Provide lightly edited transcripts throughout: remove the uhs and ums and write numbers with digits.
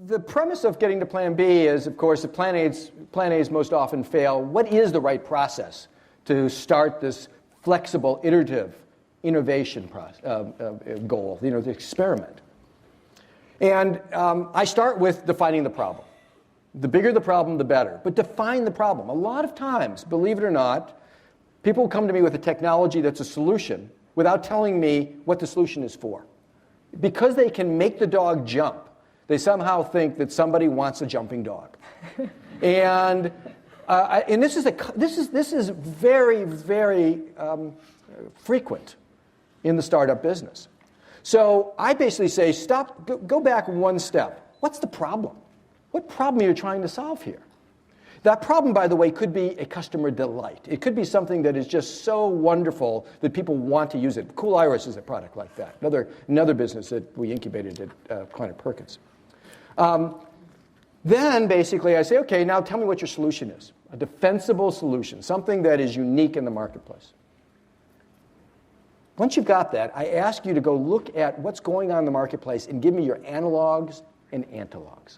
the premise of getting to plan B is, of course, if plan A's most often fail, what is the right process to start this flexible, iterative innovation goal, the experiment? And I start with defining the problem. The bigger the problem, the better. But define the problem. A lot of times, believe it or not, people come to me with a technology that's a solution without telling me what the solution is for. Because they can make the dog jump, they somehow think that somebody wants a jumping dog. And this is very, very frequent in the startup business. So I basically say, stop, go back one step. What's the problem? What problem are you trying to solve here? That problem, by the way, could be a customer delight. It could be something that is just so wonderful that people want to use it. Cool Iris is a product like that, another business that we incubated at Kleiner Perkins. Then, basically, I say, OK, now tell me what your solution is. A defensible solution, something that is unique in the marketplace. Once you've got that, I ask you to go look at what's going on in the marketplace and give me your analogs and antilogs.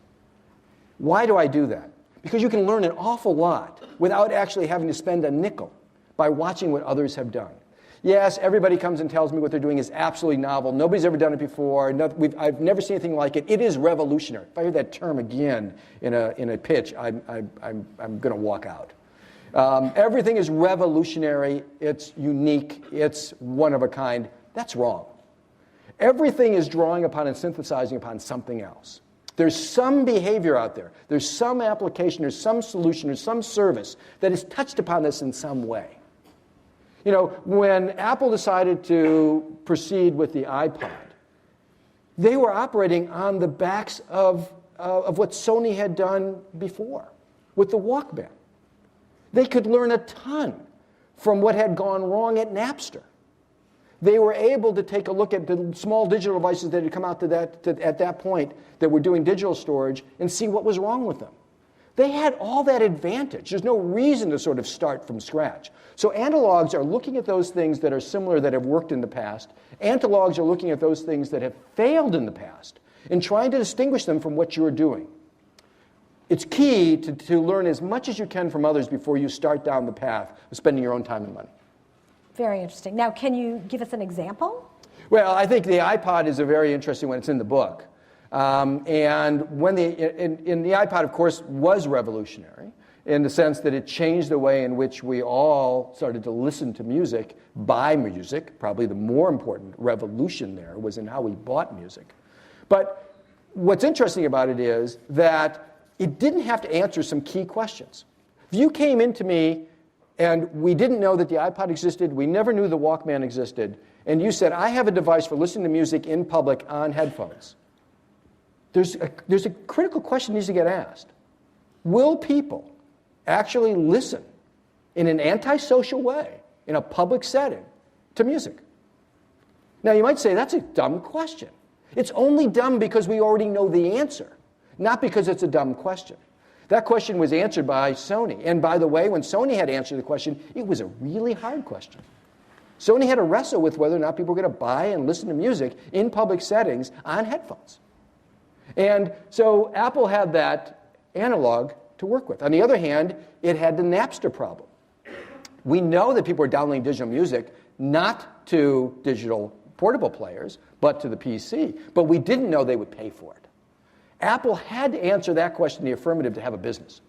Why do I do that? Because you can learn an awful lot without actually having to spend a nickel by watching what others have done. Yes, everybody comes and tells me what they're doing is absolutely novel. Nobody's ever done it before. I've never seen anything like it. It is revolutionary. If I hear that term again in a pitch, I'm going to walk out. Everything is revolutionary. It's unique. It's one of a kind. That's wrong. Everything is drawing upon and synthesizing upon something else. There's some behavior out there. There's some application. There's some solution. There's some service that has touched upon this in some way. You know, when Apple decided to proceed with the iPod, they were operating on the backs of what Sony had done before with the Walkman. They could learn a ton from what had gone wrong at Napster. They were able to take a look at the small digital devices that had come out at that point that were doing digital storage and see what was wrong with them. They had all that advantage. There's no reason to sort of start from scratch. So analogs are looking at those things that are similar that have worked in the past. Antilogs are looking at those things that have failed in the past and trying to distinguish them from what you're doing. It's key to learn as much as you can from others before you start down the path of spending your own time and money. Very interesting. Now, can you give us an example? Well, I think the iPod is a very interesting one. It's in the book. And when the iPod, of course, was revolutionary in the sense that it changed the way in which we all started to listen to music, buy music. Probably the more important revolution there was in how we bought music. But what's interesting about it is that it didn't have to answer some key questions. If you came into me and we didn't know that the iPod existed, we never knew the Walkman existed, and you said, I have a device for listening to music in public on headphones, there's a critical question that needs to get asked. Will people actually listen in an antisocial way, in a public setting, to music? Now, you might say, that's a dumb question. It's only dumb because we already know the answer, not because it's a dumb question. That question was answered by Sony. And by the way, when Sony had answered the question, it was a really hard question. Sony had to wrestle with whether or not people were going to buy and listen to music in public settings on headphones. And so Apple had that analog to work with. On the other hand, it had the Napster problem. We know that people are downloading digital music not to digital portable players, but to the PC. But we didn't know they would pay for it. Apple had to answer that question in the affirmative to have a business.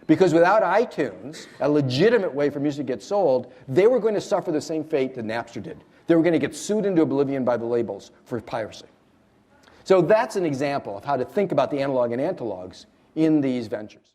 Because without iTunes, a legitimate way for music to get sold, they were going to suffer the same fate that Napster did. They were going to get sued into oblivion by the labels for piracy. So that's an example of how to think about the analog and antilogs in these ventures.